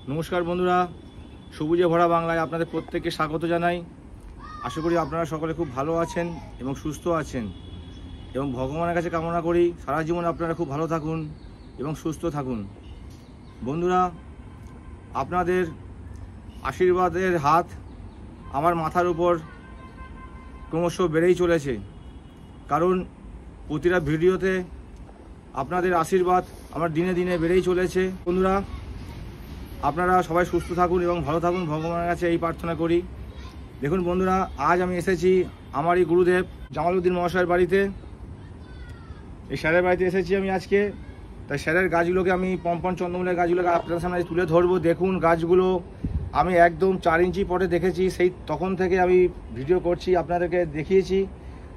নমস্কার বন্ধুরা, সবুজে ভরা বাংলায় আপনাদের প্রত্যেককে স্বাগত জানাই। আশা করি আপনারা সকলে খুব ভালো আছেন এবং সুস্থ আছেন, এবং ভগবানের কাছে কামনা করি সারা জীবন আপনারা খুব ভালো থাকুন এবং সুস্থ থাকুন। বন্ধুরা, আপনাদের আশীর্বাদের হাত আমার মাথার উপর ক্রমশ বেড়েই চলেছে, কারণ প্রতিটা ভিডিওতে আপনাদের আশীর্বাদ আমার দিনে দিনে বেড়েই চলেছে। বন্ধুরা, আপনারা সবাই সুস্থ থাকুন এবং ভালো থাকুন, ভগবানের কাছে এই প্রার্থনা করি। দেখুন বন্ধুরা, আজ আমি এসেছি আমারই গুরুদেব জামালউদ্দিন মহাশয়ের বাড়িতে। এই স্যারের বাড়িতে এসেছি আমি আজকে। তাই স্যারের গাছগুলোকে আমি পম্পন চন্দ্রমূলের গাছগুলোকে আপনাদের সামনে তুলে ধরবো। দেখুন গাছগুলো আমি একদম 4 ইঞ্চি পটে দেখেছি, সেই তখন থেকে আমি ভিডিও করছি, আপনাদেরকে দেখিয়েছি।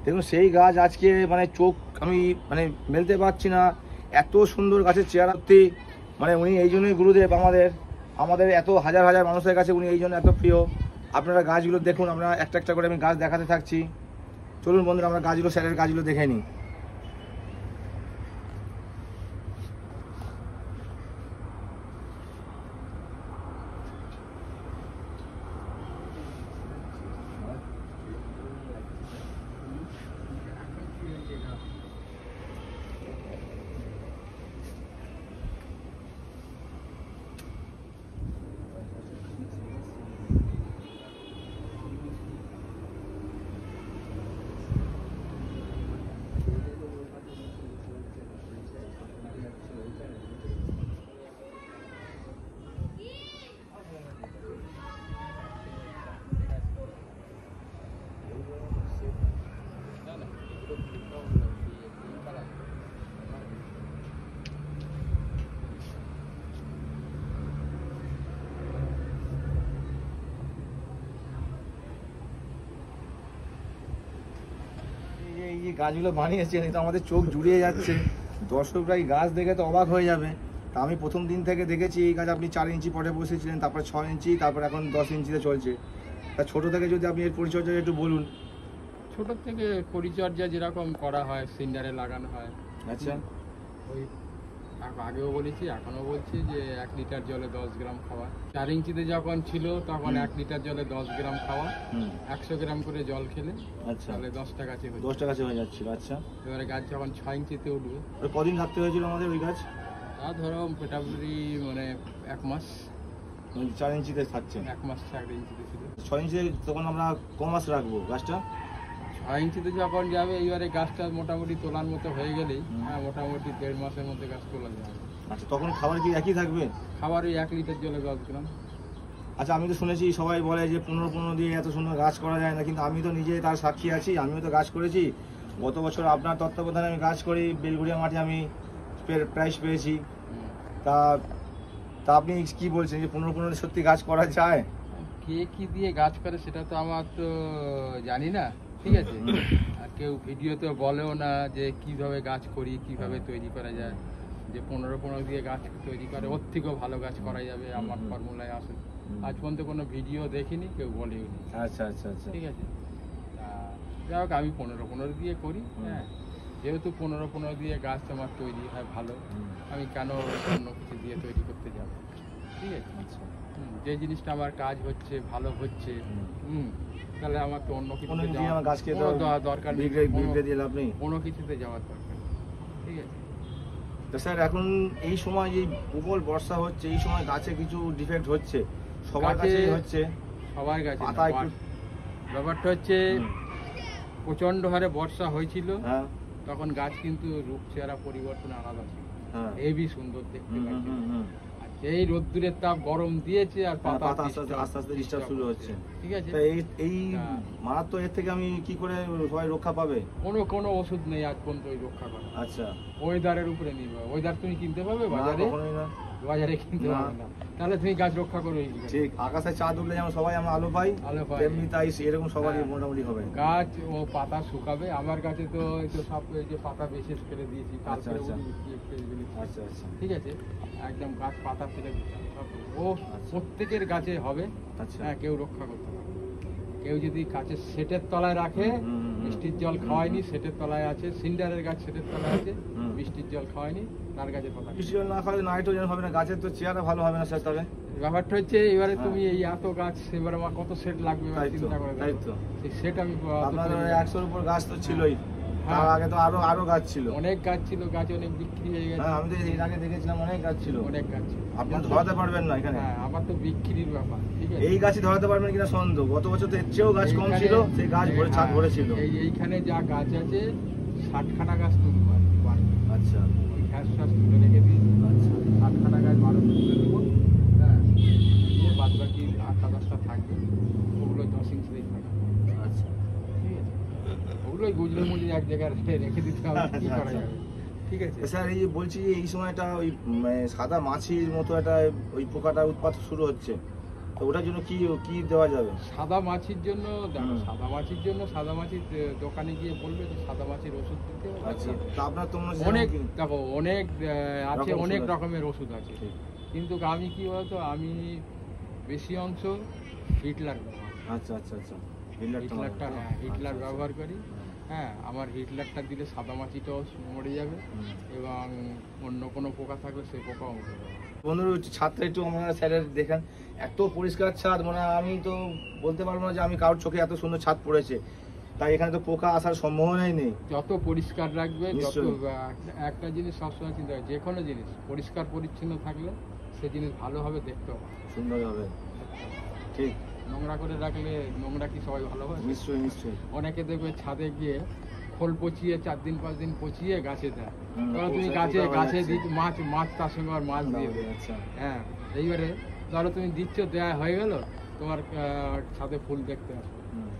দেখুন সেই গাছ আজকে চোখ আমি মেলতে পারছি না, এত সুন্দর গাছের চেহারা। উনি এই জন্যই গুরুদেব আমাদের এত হাজার হাজার মানুষের কাছে উনি এই জন্য এত প্রিয়। আপনারা গাছগুলো দেখুন, আমরা একটা একটা করে আমি গাছ দেখাতে থাকছি। চলুন বন্ধুরা, আমরা গাছগুলো স্যারের গাছগুলো দেখে নিই। এই যে গাছগুলো বানিয়েছেন, এটা আমাদের চোখ জুড়িয়ে যাচ্ছে। দর্শকরা এই গাছ দেখে তো অবাক হয়ে যাবে। তা আমি প্রথম দিন থেকে দেখেছি এই গাছ আপনি 4 ইঞ্চি পটে বসেছিলেন, তারপর 6 ইঞ্চি, তারপর এখন 10 ইঞ্চিতে চলছে। তা ছোটো থেকে যদি আপনি এর পরিচর্যা একটু বলুন। ছোট থেকে পরিচর্যা যেরকম করা হয়, সিন্ডারে লাগানো হয়। আচ্ছা, ওই আগেও বলেছি, এখনও বলছি যে 1 লিটার জলে 10 গ্রাম খাওয়া। 4 ইঞ্চিতে যখন ছিল তখন 1 লিটার জলে 10 গ্রাম খাওয়া, 100 গ্রাম করে জল খেলে আচ্ছা, তাহলে 10টা গাছে 10টা গাছে হয়ে যাচ্ছিল। আচ্ছা, এবারে গাছ যখন 6 ইঞ্চিতে উঠবে, কদিন রাখতে হয়েছিল আমাদের ওই গাছ? তা ধরো মোটামুটি 1 মাস। 4 ইঞ্চিতে থাকছে, 1 মাস 4 ইঞ্চিতে ছিল। 6 ইঞ্চিতে তখন আমরা কমাস রাখবো গাছটা। 6 ইঞ্চিতে যখন যাবে, এইবারে গাছটা মোটামুটি তোলার মতো হয়ে গেলেই মোটামুটি 1.5 মাসের মধ্যে গাছ তোলা যাবে। আচ্ছা, তখন খাবার কি একই থাকবে? খাবার ওই 1 লিটার জলে 10 গ্রাম। আচ্ছা, আমি তো শুনেছি সবাই বলে যে 15 দিয়ে এত সুন্দর গাছ করা যায় না, কিন্তু আমি তো নিজে তার সাক্ষী আছি। আমিও তো গাছ করেছি গত বছর, আপনার তত্ত্বাবধানে আমি গাছ করি, বেলগুড়িয়া মাঠে আমি প্রাইজ পেয়েছি। তা আপনি কি বলছেন যে 15 সত্যি গাছ করা যায়? কে কি দিয়ে গাছ করে সেটা তো আমার তো জানি না, ঠিক আছে। আর কেউ ভিডিওতে বলেও না যে কিভাবে গাছ করি, কিভাবে তৈরি করা যায়, যে 15 দিয়ে গাছ তৈরি করে ওর থেকেও ভালো গাছ করা যাবে আমার ফর্মুলায় আসে। আজ পর্যন্ত কোনো ভিডিও দেখিনি, কেউ বলেও নি। আচ্ছা আচ্ছা আচ্ছা, ঠিক আছে। যাই হোক, আমি 15 দিয়ে করি। হ্যাঁ, যেহেতু 15 দিয়ে গাছ আমার তৈরি হয় ভালো, আমি কেন অন্য কিছু দিয়ে তৈরি করতে যাব? ঠিক আছে। আচ্ছা, যে জিনিসটা আমার কাজ হচ্ছে, ভালো হচ্ছে, তাহলে আমার তো অন্য কিছু দরকার নেই, কোনো কিছুতে যাওয়ার দরকার নেই। ঠিক আছে। তো স্যার, এখন এই সময় যে প্রবল বর্ষা হচ্ছে, এই সময় গাছে কিছু ডিফেক্ট হচ্ছে, সবার কাছেই হচ্ছে, সবার কাছে। ব্যাপারটা হচ্ছে প্রচন্ড হারে বর্ষা হয়েছিল, তখন গাছ কিন্তু রূপ চেহারা পরিবর্তন আলাদা ছিল, হেভি সুন্দর দেখতে লাগছে। এই রোদ্দুরের তাপ গরম দিয়েছে আর পাতা আস্তে আস্তে ডিস্টার্ব শুরু হচ্ছে। ঠিক আছে। এই মারাত্মক এর থেকে আমি কি করে সবাই রক্ষা পাবে? কোনো ওষুধ নেই আজ পর্যন্ত ওই রক্ষা করা। আচ্ছা, ওয়েদারের উপরে নির্ভর। ওয়েদার তুমি কিনতে পাবে বাজারে? বাজারে কিনতে পাবে না, তাহলে তুমি গাছ রক্ষা করবে। ঠিক, আকাশে চাঁদ উঠলে যেমন সবাই আমরা আলো পাই, তেমনি তাই এরকম সবারই মোটামুটি হবে। গাছ ও পাতা শুকাবে। আমার গাছে তো সব যে পাতা বেশি ফেলে দিয়েছি। আচ্ছা আচ্ছা আচ্ছা আচ্ছা, ঠিক আছে। একদম গাছ পাতা ফেলে ও প্রত্যেকের গাছে হবে। আচ্ছা, হ্যাঁ, কেউ রক্ষা করতে পারবে। কেউ যদি গাছের সেটের তলায় রাখে, বৃষ্টির জল খাওয়ায়নি, সেটের তলায় আছে, সিন্ডারের গাছ সেটের তলায় আছে, বৃষ্টির জল খাওয়ায়নি, তার গাছের কথা। বৃষ্টি জল না খাওয়ালে নাইট্রোজেন হবে না, গাছের তো চেহারা ভালো হবে না স্যার। তবে ব্যাপারটা হচ্ছে এবারে হ্যাঁ। তুমি এই এত গাছ, এবারে আমার কত সেট লাগবে এবার তাই তো, চিন্তা করে তাই দেখো। তো। সেই সেট আমি আপনাদের 100-র উপর গাছ তো ছিলই, হ্যাঁ। তার আগে তো আরো গাছ ছিল। অনেক গাছ ছিল, গাছ অনেক বিক্রি হয়ে গেছে। হ্যাঁ, আমি তো এর আগে দেখেছিলাম অনেক গাছ ছিল। অনেক গাছ ছিল, আপনারা ধরাতে পারবেন না এখানে। হ্যাঁ আমার তো বিক্রির ব্যাপার, ঠিক আছে। এই গাছই ধরাতে পারবেন কিনা সন্দেহ। গত বছর তো এর চেয়েও গাছ কম এইখানে- ছিল, সেই গাছ ভরে ছাদ হ্যাঁ, ভরেছিল। এইখানে যা গাছ আছে 60খানা গাছ তুলবো আর কি, বাড়ি। আচ্ছা ওই ঘাস টাস তুলে রেখে দিই, আচ্ছা 60খানা গাছ 12 তুলে দেবো। হ্যাঁ, বাদ বাকি 8-10টা থাকবে, ওগুলো 10 ইঞ্চি থাকবে, আচ্ছা ঠিক আছে। ওগুলোই গুজরে মুজরে এক জায়গায় রেখে দিতে হবে, কি করা আচ্ছা। যাবে, ঠিক আছে। স্যার, এই যে বলছি যে এই সময়টা ওই সাদা মাছির মতো একটা ওই পোকাটা উৎপাত শুরু হচ্ছে, তো ওটার জন্য কি দেওয়া যাবে? সাদা মাছির জন্য দেখো, হুম। সাদা মাছির দোকানে গিয়ে বলবে যে সাদা মাছির ওষুধ দিতে হবে। আচ্ছা, তো আপনার তো মনে হচ্ছে অনেক যেমন কি- দেখো, অনেক আছে, রকম অনেক ওষুধ আছে। রকমের ওষুধ আছে, ঠিক। কিন্তু আমি কি বলতো, আমি বেশি অংশ হিটলার ব্যবহার করি। আচ্ছা আচ্ছা আচ্ছা হিটলারটা, হ্যাঁ হিটলার ব্যবহার করি। হ্যাঁ, আমার হিটলারটা দিলে সাদা মাছিটাও মরে যাবে এবং অন্য কোনো পোকা থাকলে সেই পোকাও মরে যাবে। বন্ধুরা, ছাদটা একটু আমরা স্যারের দেখেন, এত পরিষ্কার ছাদ, মানে আমি তো বলতে পারবো না যে আমি কারোর চোখে এত সুন্দর ছাদ পড়েছে। তাই এখানে তো পোকা আসার সম্ভাবনাই নেই। যত পরিষ্কার রাখবে, যত নিশ্চয়ই। একটা জিনিস সবসময় চিন্তা হয়, যে কোনো জিনিস পরিষ্কার পরিচ্ছন্ন থাকলে সে জিনিস ভালো হবে, দেখতে হবে। সুন্দর হবে, ঠিক। নোংরা করে রাখলে, নোংরা কি সবাই ভালো হয়? নিশ্চয়ই নিশ্চয়ই। অনেকে দেখবে ছাদে গিয়ে খোল পচিয়ে 4 দিন 5 দিন পচিয়ে গাছে দেয়। হুম, ধরো তুমি পোকা গাছে হয়ে গাছে যাচ্ছে। মাছ তার সঙ্গে আর মাছ দিয়ে দেবে। আচ্ছা হ্যাঁ, এইবারে ধরো তুমি দিচ্ছ, দেয়া হয়ে গেল, তোমার ছাদে ফুল দেখতে আসবে, হুম,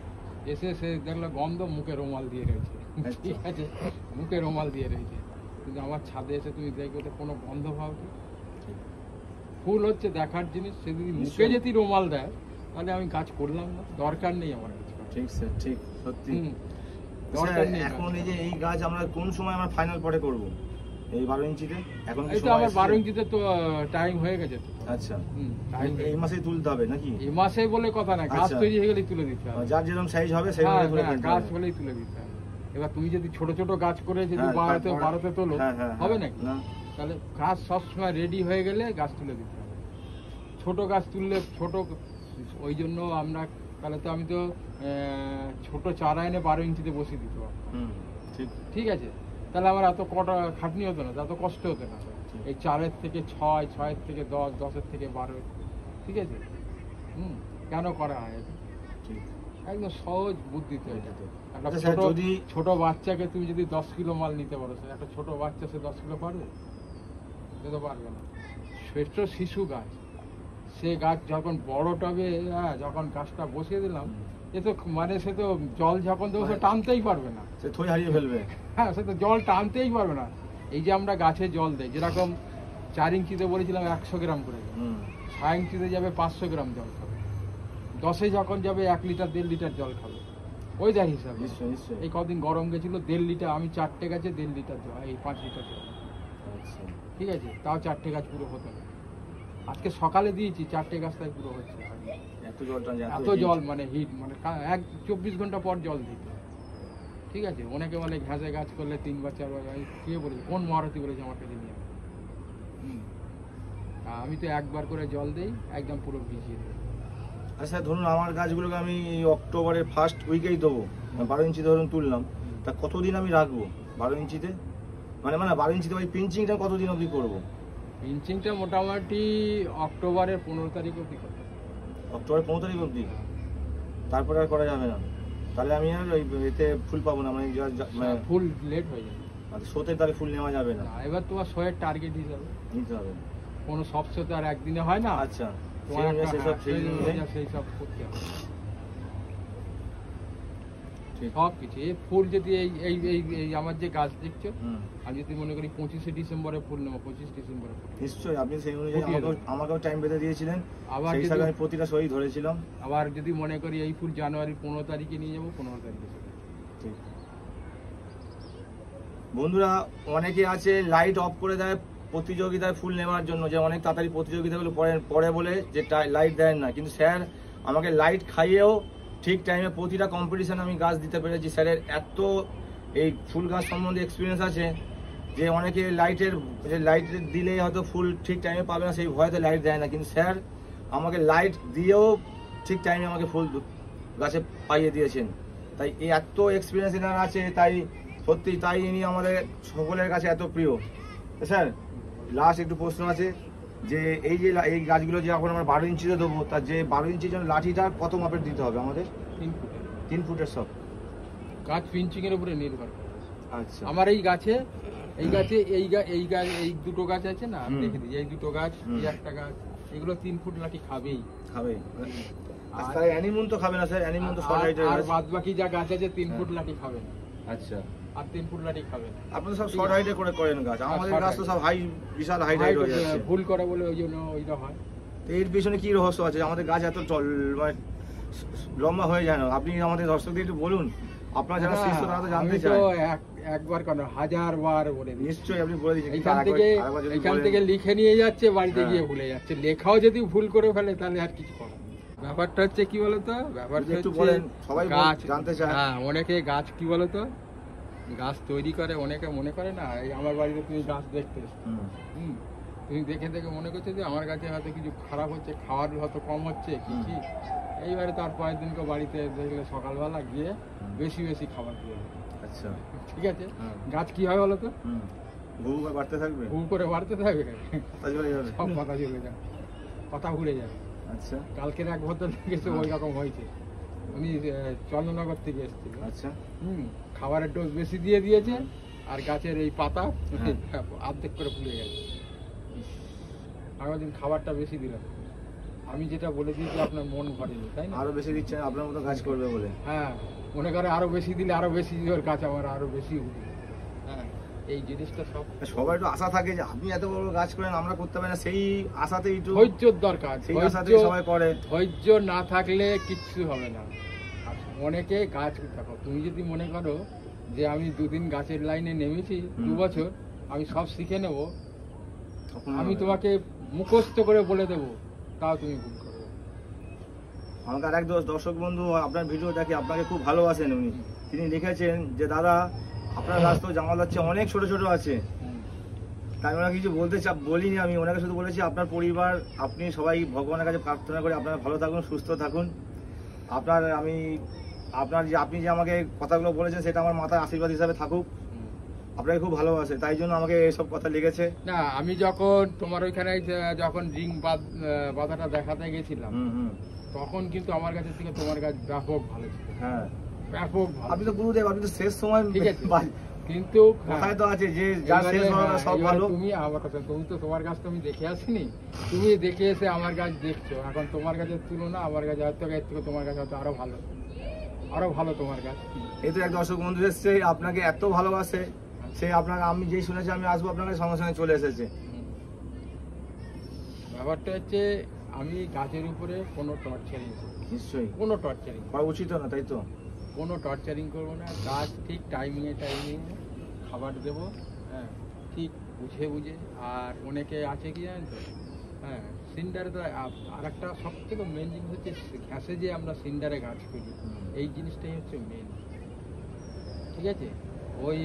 এসে সে দেখলো গন্ধ, মুখে রুমাল দিয়ে রয়েছে, আচ্ছা। ঠিক আছে, মুখে রুমাল দিয়ে রয়েছে, কিন্তু আমার ছাদে এসে তুমি দেখবে তো কোনো গন্ধ পাও কি? ঠিক। ফুল হচ্ছে দেখার জিনিস, সে যদি মুখে নিশ্চয়ই। যদি রুমাল দেয় তাহলে আমি কাজ করলাম না, দরকার নেই আমার কাজ করার। ঠিক স্যার, ঠিক, সত্যি। হুম, স্যার, দরকার নেই এখন কাজ এই যে এই গাছ আমরা কোন সময় আমরা ফাইনাল পরে করব? এই 12 ইঞ্চিতে এখন করার। কি এই তো সময় আমার এসেছে? 12 ইঞ্চিতে তো টাইম হয়ে গেছে তো। আচ্ছা, টাইম এই মাসেই তুলতে হবে নাকি? এই মাসে বলে কথা না, গাছ আচ্ছা। তৈরি হয়ে গেলেই তুলে দিতে হবে। যার যেরকম সাইজ হবে হ্যাঁ, সেইভাবে তুলে হ্যাঁ, ফেলতে গাছ হবে। হলেই তুলে দিতে হবে। এবার তুমি যদি ছোট ছোট গাছ করে যদি হ্যাঁ, বাড়াতে তারপর- বাড়াতে তোলো, হ্যাঁ, হ্যাঁ, হবে হ্যাঁ। নাকি? না। তাহলে গাছ সবসময় রেডি হয়ে গেলে গাছ তুলে দিতে হবে। ছোট গাছ তুললে ওই জন্য আমরা, তাহলে তো আমি তো ছোট চারা এনে 12 ইঞ্চিতে বসিয়ে দিতে পারবো, হুম, ঠিক। ঠিক আছে। তাহলে আমার এত কটা খাটনি হতো না, এত কষ্ট হতো না। এই 4-এর থেকে 6, 6-এর থেকে 10, 10-এর থেকে 12, ঠিক আছে। কেন করা হয় এটা? ঠিক। একদম সহজ বুদ্ধি তো এটা। একটা আচ্ছা স্যার, ছোট বাচ্চাকে তুমি যদি 10 কিলো মাল নিতে পারো, সে একটা ছোট বাচ্চা সে 10 কিলো পারবে? সে তো পারবে না। শ্রেষ্ঠ শিশু গাছ, সে গাছ যখন বড় টবে, যখন গাছটা বসিয়ে দিলাম, এ তো মানে সে তো জল যখন দেবো সে টানতেই পারবে না। সে থই হারিয়ে ফেলবে। হ্যাঁ, সে তো জল টানতেই পারবে না। এই যে আমরা গাছে জল দেই, যেরকম 4 ইঞ্চিতে বলেছিলাম 100 গ্রাম করে, হুম, 6 ইঞ্চিতে যাবে 500 গ্রাম জল খাবে, 10-এ যখন যাবে 1 লিটার 1.5 লিটার জল খাবে, ওই দেখ হিসাবে। নিশ্চয়ই নিশ্চয়ই। এই কদিন গরম গেছিল, 1.5 লিটার, আমি 4টে গাছে 1.5 লিটার জল, এই 5 লিটার জল, আচ্ছা, ঠিক আছে। তাও 4টে গাছ পুরো হতো না। আজকে সকালে দিয়েছি, 4টে গাছ তাই পুরো হচ্ছে। এত জল টান, এত জল, মানে হিট, মানে 24 ঘন্টা পর জল দিতে, ঠিক আছে। অনেকে বলে ঘাসে গাছ করলে 3 বার 4 বার, কে বলেছে, কোন মহারথী বলেছে আমার কাছে নিয়ে? আমি তো একবার করে জল দেই, একদম পুরো ভিজিয়ে দিই। আচ্ছা ধরুন আমার গাছগুলোকে আমি এই অক্টোবরের ফার্স্ট উইকেই দেবো, 12 ইঞ্চি ধরুন তুললাম, তা কতদিন আমি রাখবো 12 ইঞ্চিতে? মানে 12 ইঞ্চিতে ওই পিঞ্চিংটা কতদিন অবধি করবো? পিঞ্চিংটা মোটামুটি অক্টোবরের 15 তারিখ অবধি করতে হবে। অক্টোবরের 15 তারিখ অবধি? তারপরে আর করা যাবে না? তাহলে আমি আর ওই এতে ফুল পাবো না, মানে মানে ফুল লেট হয়ে যাবে। শোতে তাহলে ফুল নেওয়া যাবে না? না, এবার তোমার শোয়ের টার্গেট হিসাবে, নিতে হবে। কোনো সব শোতে আর একদিনে হয় না। আচ্ছা, তোমার একটা, সেসব সেই অনুযায়ী। সেই সব করতে হবে ঠিক। সব কিছু। এই ফুল যদি এই এই এই এই আমার যে গাছ দেখছো, হুম, আমি যদি মনে করি 25শে ডিসেম্বরে ফুল নেবো, 25 ডিসেম্বরে ফুল, নিশ্চয়ই আপনি সেই অনুযায়ী ফুটিয়ে আমাকেও টাইম বেঁধে দিয়েছিলেন, আবার সেই যদি- হিসাবে আমি প্রতিটা সই ধরেছিলাম। আবার যদি মনে করি এই ফুল জানুয়ারির 15 তারিখে নিয়ে যাবো, 15 তারিখে চলে যাবো। ঠিক। বন্ধুরা, অনেকে আছে লাইট অফ করে দেয় প্রতিযোগিতায় ফুল নেওয়ার জন্য, যে অনেক তাড়াতাড়ি প্রতিযোগিতাগুলো পরে বলে যে লাইট দেন না, কিন্তু স্যার আমাকে লাইট খাইয়েও ঠিক টাইমে প্রতিটা কম্পিটিশন আমি গাছ দিতে পেরেছি। স্যারের এত এই ফুল গাছ সম্বন্ধে এক্সপিরিয়েন্স আছে, যে অনেকে লাইট দিলে হয়তো ফুল ঠিক টাইমে পাবে না, সেই ভয়তে লাইট দেয় না, কিন্তু স্যার আমাকে লাইট দিয়েও ঠিক টাইমে আমাকে ফুল গাছে পাইয়ে দিয়েছেন। তাই এই এত এক্সপিরিয়েন্স এনার আছে, তাই সত্যি তাই ইনি আমাদের সকলের কাছে এত প্রিয়। স্যার লাস্ট একটু প্রশ্ন আছে, যে এই গাছগুলো যে এখন আমরা 12 ইঞ্চিতে দেবো, তার যে 12 ইঞ্চির জন্য লাঠিটা কত মাপের দিতে হবে আমাদের? 3 ফুট। 3 ফুটের সব গাছ পিঞ্চিং এর উপরে নির্ভর করে। আচ্ছা। আমার এই দুটো গাছ আছে না, আমি দেখে দিই, এই দুটো গাছ, এই একটা গাছ, এগুলো 3 ফুট লাঠি খাবেই। আচ্ছা, অ্যানিমন তো খাবে না স্যার? অ্যানিমন তো শর্ট হাইটের, আর বাদ বাকি যা গাছ আছে 3 ফুট লাঠি খাবে না। আচ্ছা, আর 3 ফুট লাঠি খাবে না। আপনারা সব শর্ট হাইটে করে করেন গাছ, আমাদের গাছ তো সব হাই, বিশাল হাইট হয়ে যাচ্ছে। ভুল করে বলে ওই জন্য ওইটা হয়। তো এর পিছনে কি রহস্য আছে আমাদের গাছ এত মানে লম্বা হয়ে যায় না? আপনি আমাদের দর্শকদের একটু বলুন, আপনারা যারা শিষ্য তারা তো জানতে চায়। একবার কেন, 1000 বার বলে দিই। নিশ্চয়ই আপনি বলে দিচ্ছেন। এখান থেকে লিখে নিয়ে যাচ্ছে, বাড়িতে গিয়ে ভুলে যাচ্ছে। লেখাও যদি ভুল করে ফেলে তাহলে আর কিছু করার নেই। ব্যাপারটা হচ্ছে কি বলতো, ব্যাপারটা একটু হচ্ছে বলেন, সবাই গাছ জানতে চায়। হ্যাঁ, অনেকে গাছ কি বলতো, গাছ তৈরি করে, অনেকে মনে করে না, এই আমার বাড়িতে তুমি গাছ দেখতে এসছো, তুমি দেখে দেখে মনে করছো যে আমার গাছে হয়তো কিছু খারাপ হচ্ছে, খাওয়ার হয়তো কম হচ্ছে কি কি। এইবারে তার পরের দিনকে বাড়িতে দেখলে সকালবেলা গিয়ে বেশি বেশি খাবার দিয়ে দেবে। আচ্ছা, ঠিক আছে। গাছ কি হয় বলো তো, ঘু করে বাড়তে থাকবে, ঘু করে বাড়তে থাকবে, সব পাতা চলে যাবে, পাতা ঘুরে যাবে। আচ্ছা, কালকের এক ভদ্র গেছে, ওই রকম হয়েছে। উনি চন্দ্রনগর থেকে এসেছিল। আচ্ছা, খাবারের ডোজ বেশি দিয়ে দিয়েছে, আর গাছের এই পাতা অর্ধেক করে ফুলে গেছে। আগামী দিন খাবারটা বেশি দিলাম, আমি যেটা বলে দিয়েছি আপনার মন ভরেনি, তাই না? আরো বেশি দিচ্ছেন আপনার মতো গাছ করবে বলে। হ্যাঁ, মনে করে আরো বেশি দিলে আরো বেশি ওর গাছ আমার আরো বেশি উঠবে। হ্যাঁ, এই জিনিসটা সবাই একটু আশা থাকে যে আপনি এত বড় গাছ করেন, আমরা করতে পারি না, সেই আশাতেই একটু ধৈর্যর দরকার। সেই আশাতেই সবাই করে। ধৈর্য না থাকলে কিচ্ছু হবে না। অনেকে গাছ দেখো, তুমি যদি মনে করো যে আমি 2 দিন গাছের লাইনে নেমেছি, 2 বছর আমি সব শিখে নেব, আমি তোমাকে মুখস্থ করে বলে দেবো, তাও তুমি ভুল করবে। আমাকে আর এক দর্শক বন্ধু আপনার ভিডিও দেখে, আপনাকে খুব ভালোবাসেন উনি, তিনি লিখেছেন যে দাদা আপনার গাছ তো জামা যাচ্ছে অনেক ছোট ছোট আছে। তাই ওনাকে কিছু বলিনি, আমি ওনাকে শুধু বলেছি আপনার পরিবার, আপনি সবাই ভগবানের কাছে প্রার্থনা করে আপনারা ভালো থাকুন, সুস্থ থাকুন। আপনি যে আমাকে কথাগুলো বলেছেন সেটা আমার মাথায় আশীর্বাদ হিসাবে থাকুক। আপনাকে খুব ভালোবাসে, তাই জন্য আমাকে এসব কথা লিখেছে। না, আমি যখন তোমার ওইখানে যখন রিং বাধাটা দেখাতে গেছিলাম, তখন কিন্তু আমার কাছের থেকে তোমার গাছ ব্যাপক ভালো ছিল। হ্যাঁ, ব্যাপক ভালো। আপনি তো গুরুদেব, আপনি তো শেষ সময়, ঠিক আছে, কিন্তু কথায় তো আছে যে যা শেষ হবে সব ভালো। তুমি আমার কথা, তুমি তো তোমার গাছ তো আমি দেখে আসিনি, তুমি দেখে এসে আমার গাছ দেখছো। এখন তোমার গাছের তুলনা আমার গাছ হয়তো এর থেকে তোমার গাছ হয়তো আরো ভালো, আরো ভালো তোমার গাছ। এই তো এক দর্শক বন্ধু এসছে, আপনাকে এত ভালোবাসে, সে আপনাকে, আমি যেই শুনেছি আমি আসবো আপনার সঙ্গে সঙ্গে চলে এসেছে। ব্যাপারটা হচ্ছে আমি গাছের উপরে কোনো টর্চারিং করবো, নিশ্চয়ই কোনো টর্চারিং করা উচিত না, তাই তো? কোনো টর্চারিং করবো না। গাছ ঠিক টাইমিংয়ে খাবার দেবো, হ্যাঁ, ঠিক বুঝে বুঝে। আর অনেকে আছে কি জানেন তো, হ্যাঁ, সিন্ডারে তো আর একটা সব থেকে মেন জিনিস হচ্ছে ঘাসে যে আমরা সিন্ডারে গাছ করি, এই জিনিসটাই হচ্ছে মেন। ঠিক আছে, ওই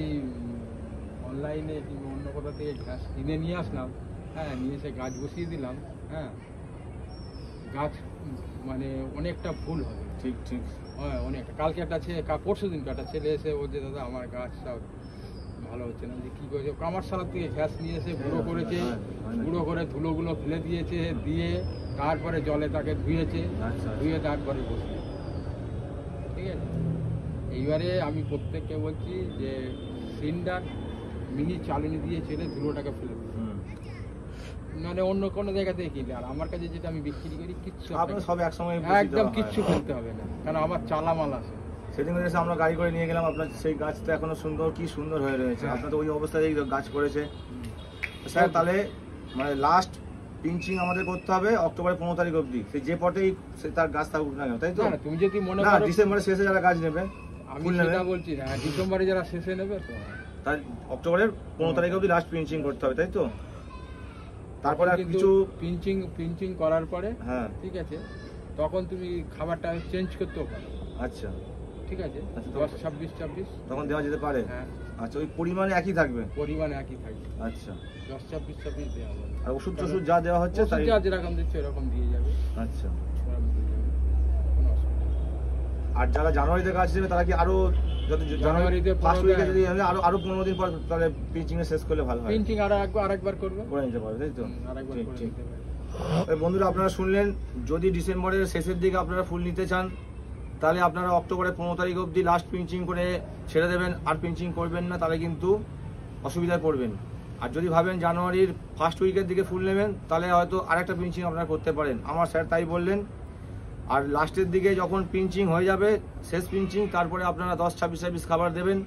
অনলাইনে কিংবা অন্য কোথা থেকে ঘাস কিনে নিয়ে আসলাম, হ্যাঁ, নিয়ে এসে গাছ বসিয়ে দিলাম, হ্যাঁ, গাছ মানে অনেকটা ফুল হবে। ঠিক ঠিক, হ্যাঁ, অনেকটা। কালকে একটা পরশু দিন একটা ছেলে এসে বলছে দাদা আমার গাছ সব ভালো হচ্ছে না। যে কী করেছে, কামারশালার থেকে ঘাস নিয়ে এসে গুঁড়ো করেছে, গুঁড়ো করে ধুলোগুলো ফেলে দিয়েছে, দিয়ে তারপরে জলে তাকে ধুয়েছে, ধুয়ে তারপরে বসিয়ে। ঠিক আছে, এইবারে আমি প্রত্যেককে বলছি যে সিন্ডার মিনি চালনি দিয়ে ছেড়ে ধুলোটাকে ফেলে দিই, মানে অন্য কোনো জায়গা থেকে কিনলে। আর আমার কাছে যেটা আমি বিক্রি করি কিচ্ছু সব একসময় একদম কিচ্ছু ফেলতে হবে না, কারণ আমার চালামাল আছে। সেদিন এসে আমরা গাড়ি করে নিয়ে গেলাম, আপনার সেই গাছটা এখনো সুন্দর, কি সুন্দর হয়ে রয়েছে। আপনার তো ওই অবস্থাতেই গাছ করেছে। স্যার তাহলে মানে লাস্ট পিঞ্চিং আমাদের করতে হবে অক্টোবরের 15 তারিখ অবধি, সেই যে পটেই তার গাছ থাকুক না কেন, তাই তো? তুমি যদি মনে করো করো ডিসেম্বরের শেষে যারা গাছ নেবে, আমি সেটা বলছি না, ডিসেম্বরে যারা শেষে নেবে তো, তাই অক্টোবরের 15 তারিখ অবধি লাস্ট পিঞ্চিং করতে হবে, তাই তো? তারপরে আর কিছু পিঞ্চিং করার পরে, হ্যাঁ, ঠিক আছে, তখন তুমি খাবারটা চেঞ্জ করতেও পারো। আচ্ছা, ঠিক আছে, 10, 26, 26 তখন দেওয়া যেতে পারে। হ্যাঁ, আচ্ছা, ওই পরিমাণে একই থাকবে? পরিমাণ একই থাকবে। আচ্ছা, 10-26 দেওয়া হবে। আর ওষুধ টষুধ যা দেওয়া হচ্ছে তাই? যা যেরকম দিচ্ছে এরকম দিয়ে যাবে। আচ্ছা, ওরকম দিয়ে যাবে, কোনো অসুবিধা নেই। আর যারা জানুয়ারিতে গাছ দেবে তারা কি আরো জানুয়ারিতে ফার্স্ট উইকে যদি আরো 15 দিন পর তাহলে পিচিং এ শেষ করলে ভালো হয়? পিঞ্চিং আরেকবার করবে, করে নিতে পারবে, তাই তো? আরেকবার ঠিক, করে ঠিক। নিতে পারবে। এই বন্ধুরা, আপনারা শুনলেন, যদি ডিসেম্বরের শেষের দিকে আপনারা ফুল নিতে চান তাহলে আপনারা অক্টোবরের 15 তারিখ অবধি লাস্ট পিঞ্চিং করে ছেড়ে দেবেন, আর পিঞ্চিং করবেন না, তাহলে কিন্তু অসুবিধায় পড়বেন। আর যদি ভাবেন জানুয়ারির ফার্স্ট উইকের দিকে ফুল নেবেন তাহলে হয়তো আরেকটা পিঞ্চিং আপনারা করতে পারেন, আমার স্যার তাই বললেন। আর লাস্টের দিকে যখন পিঞ্চিং হয়ে যাবে, শেষ পিঞ্চিং, তারপরে আপনারা 10-26 খাবার দেবেন,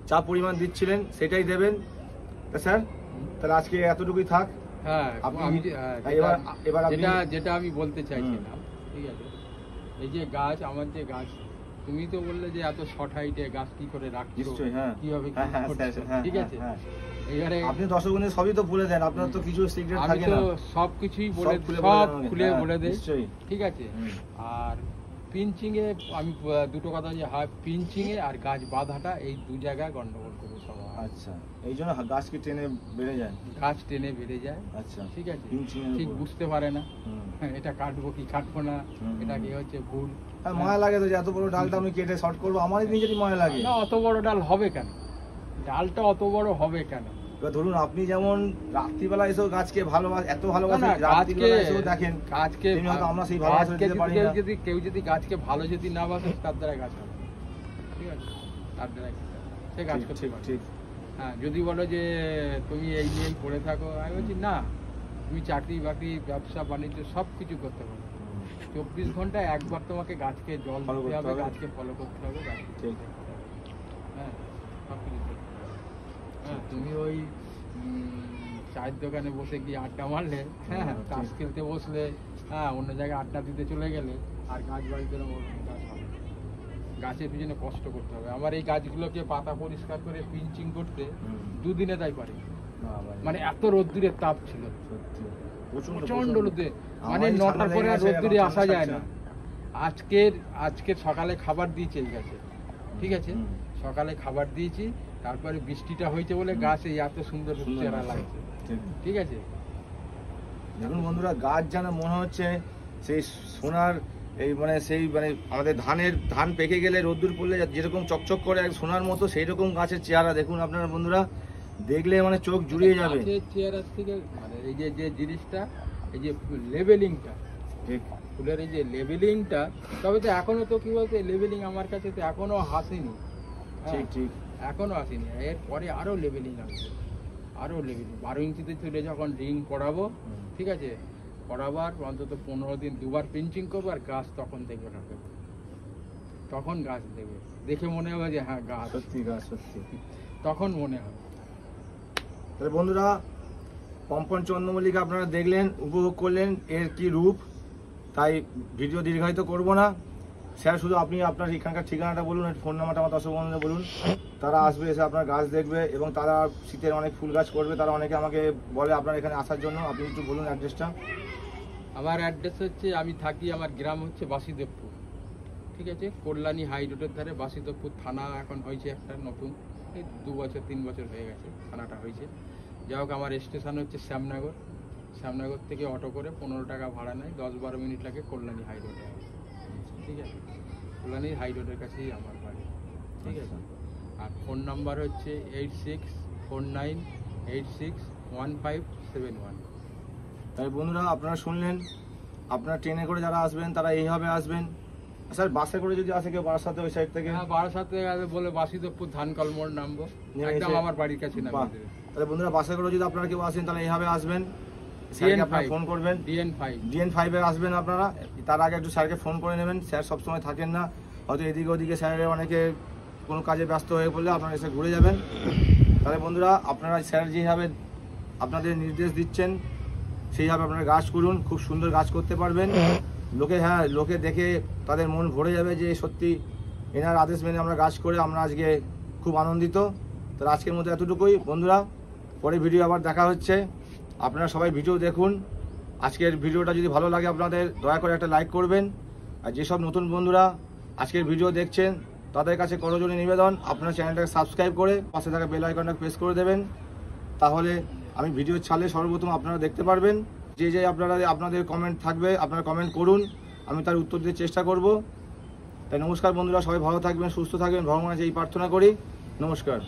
যা পরিমাণ দিচ্ছিলেন সেটাই দেবেন। তা স্যার, তাহলে আজকে এতটুকুই থাক। হ্যাঁ, আপনি আমি এবার আপনি যেটা আমি বলতে চাইছিলাম, ঠিক আছে, এই যে গাছ, আমার যে গাছ, তুমি তো বললে যে এত শর্ট হাইটে গাছ কি করে রাখছো, নিশ্চয়ই, হ্যাঁ, কিভাবে কি হ্যাঁ, করছো, হ্যাঁ, ঠিক আছে। হ্যাঁ। এবারে আপনি দর্শকদের সবই তো বলে দেন, আপনার তো কিছু সিক্রেট আমি থাকে তো না? সবকিছুই সব বলে খুলে সব বলে দেন খুলে আমাকে, বলে হ্যাঁ, দেই, নিশ্চয়ই। ঠিক আছে। হুম। আর পিঞ্চিং এ আমি দুটো কথা যে হয়, পিঞ্চিং এ আর গাছ বাঁধাটা, এই দু জায়গায় গন্ডগোল করবে সবাই। আচ্ছা, এই জন্য গাছ কি টেনে বেড়ে যায়? গাছ টেনে বেড়ে যায়, আচ্ছা, ঠিক আছে, পিঞ্চিং এর ঠিক উপর। বুঝতে পারে না, হুম। হ্যাঁ, এটা কাটবো কি কাটবো না, হুম, এটা হুম। কি হচ্ছে ভুল। আর মায়া লাগে তো, যে এত বড় ডালটা আমি কেটে শর্ট করবো, আমারই নিজেরই মায়া লাগে। না, অত বড় ডাল হবে কেন, ডালটা অত বড় হবে কেন? এবার ধরুন, আপনি যেমন রাত্রিবেলা এসেও গাছকে ভালোবাসেন, এত না, ভালোবাসেন, না, রাত্রিবেলা এসেও দেখেন, গাছকে তেমনি হয়তো আমরা সেই ভালোবাসা গাছকে দিতে পারি না। কেউ যদি গাছকে ভালো যদি না বাসে, তার দ্বারা গাছ হবে, ঠিক আছে, তার দ্বারা সে গাছ ঠিক, করতে ঠিক, পারে। ঠিক। হ্যাঁ, যদি বলো যে তুমি এই নিয়েই পড়ে থাকো, আমি বলছি না, তুমি চাকরি বাকরি ব্যবসা বাণিজ্য সব কিছু করতে পারো, 24 ঘন্টায় একবার তোমাকে গাছকে জল Follow দিতে করতে হবে, হবে। গাছকে ফলো করতে হবে, গাছকে ঠিক। দেখতে হবে। হ্যাঁ, সব কিছু করতে হবে। হ্যাঁ, তুমি ওই চায়ের দোকানে বসে গিয়ে আড্ডা মারলে, হ্যাঁ, ঠিক। তাস খেলতে বসলে, হ্যাঁ, অন্য জায়গায় আড্ডা দিতে চলে গেলে, আর গাছ বাড়িতে গাছ হবে, গাছের পিছনে কষ্ট করতে হবে। আমার এই গাছগুলোকে পাতা পরিষ্কার করে পিঞ্চিং করতে হুম। 2 দিনে তাই পারি, বাবা, মানে এত রোদ্দুরের তাপ ছিল, সত্যি প্রচন্ড প্রচন্ড রোদে, আমার মানে এই 9টার পরে আর ঠান্ডা লেগে রোদ্দুরে গেছে, আসা এখন যায় না। আজকের সকালে খাবার দিয়েছি এই গাছে, ঠিক আছে, হুম। সকালে খাবার দিয়েছি, তারপরে বৃষ্টিটা হয়েছে বলে হুম। গাছ এই এত সুন্দর সুন্দর চেহারা লাগছে। লাগছে, ঠিক। ঠিক আছে। দেখুন বন্ধুরা, গাছ যেন মনে হচ্ছে সেই সোনার, এই মানে সেই মানে আমাদের ধান পেকে গেলে রোদ্দুর পড়লে যেরকম চকচক করে এক সোনার মতো, সেই রকম গাছের চেহারা। দেখুন আপনারা বন্ধুরা, দেখলে মানে চোখ জুড়িয়ে যাবে। গাছের চেহারার থেকে মানে এই যে জিনিসটা, এই যে লেবেলিংটা, ঠিক, ফুলের এই যে লেবেলিংটা, তবে তো এখনো তো কি বলতে, লেবেলিং আমার কাছে তো এখনো আসেনি, হ্যাঁ, ঠিক, ঠিক। এখনো আসেনি, এরপরে আরো লেবেলিং আসবে, আরো লেবেলিং 12 ইঞ্চিতে চলে যখন রিং করাবো, হুম। ঠিক আছে, করাবার অন্তত 15 দিন 2বার পিঞ্চিং করবো, আর গাছ তখন দেখবে না, তখন গাছ দেখবে, দেখে মনে হবে যে হ্যাঁ গাছ, সত্যি গাছ, সত্যি। তখন মনে হবে। তাহলে বন্ধুরা, পম্পন চন্দ্রমল্লিকা আপনারা দেখলেন, উপভোগ করলেন এর কি রূপ। তাই ভিডিও দীর্ঘায়িত করব না। স্যার, শুধু আপনি আপনার এখানকার ঠিকানাটা বলুন, ফোন নাম্বারটা আমার দর্শক বন্ধুদের বলুন, তারা আসবে, এসে আপনার গাছ দেখবে, এবং তারা শীতের অনেক ফুল গাছ করবে। তারা অনেকে আমাকে বলে আপনার এখানে আসার জন্য। আপনি একটু বলুন অ্যাড্রেসটা। আমার অ্যাড্রেস হচ্ছে, আমি থাকি, আমার গ্রাম হচ্ছে বাসুদেবপুর, ঠিক আছে, কল্যাণী হাই রোডের ধারে বাসুদেবপুর থানা এখন হয়েছে একটা নতুন, এই 2 বছর 3 বছর হয়ে গেছে থানাটা হয়েছে। যাই হোক, আমার স্টেশন হচ্ছে শ্যামনগর, শ্যামনগর থেকে অটো করে 15 টাকা ভাড়া নেয়, 10-12 মিনিট লাগে কল্যাণী হাই রোডে, ঠিক আছে, কল্যাণী হাই রোডের কাছেই আমার বাড়ি, ঠিক আছে। আর ফোন নাম্বার হচ্ছে 8649861571। তাই বন্ধুরা, আপনারা শুনলেন, আপনারা ট্রেনে করে যারা আসবেন তারা এইভাবে আসবেন। স্যার, বাসে করে যদি আসে কেউ বারাসাতে ওই সাইড থেকে? হ্যাঁ, বারাসাত থেকে বলে বাসুদেবপুর ধানকল মোড় নামবো, নেমে একদম এসে- আমার বাড়ির কাছে বাহ। নামিয়ে দেবে। তাহলে বন্ধুরা, বাসে করে যদি আপনারা কেউ আসেন তাহলে এইভাবে আসবেন, স্যারকে আপনারা ফোন করবেন। DN5 DN5 এ আসবেন আপনারা। তার আগে একটু স্যারকে ফোন করে নেবেন, স্যার সবসময় থাকেন না, হয়তো এদিকে ওদিকে স্যারের অনেকে কোনো কাজে ব্যস্ত হয়ে পড়লে আপনারা এসে ঘুরে যাবেন। তাহলে বন্ধুরা, আপনারা স্যার যেভাবে আপনাদের নির্দেশ দিচ্ছেন সেইভাবে আপনারা গাছ করুন, খুব সুন্দর গাছ করতে পারবেন। লোকে দেখে তাদের মন ভরে যাবে যে সত্যি এনার আদেশ মেনে আমরা গাছ করে আমরা আজকে খুব আনন্দিত। তাহলে আজকের মতো এতটুকুই বন্ধুরা, পরে ভিডিও আবার দেখা হচ্ছে। আপনারা সবাই ভিডিও দেখুন। আজকের ভিডিওটা যদি ভালো লাগে আপনাদের, দয়া করে একটা লাইক করবেন। আর যেসব নতুন বন্ধুরা আজকের ভিডিও দেখছেন তাদের কাছে করজোড়ে নিবেদন, আপনারা চ্যানেলটাকে সাবস্ক্রাইব করে পাশে থাকা বেল আইকনটা প্রেস করে দেবেন। তাহলে আমি ভিডিও ছাড়লে সর্বপ্রথম আপনারা দেখতে পারবেন। যে আপনাদের কমেন্ট থাকবে, আপনারা কমেন্ট করুন, আমি তার উত্তর দিতে চেষ্টা করব। তাই নমস্কার বন্ধুরা, সবাই ভালো থাকবেন, সুস্থ থাকবেন, ভগবানের কাছে এই প্রার্থনা করি। নমস্কার।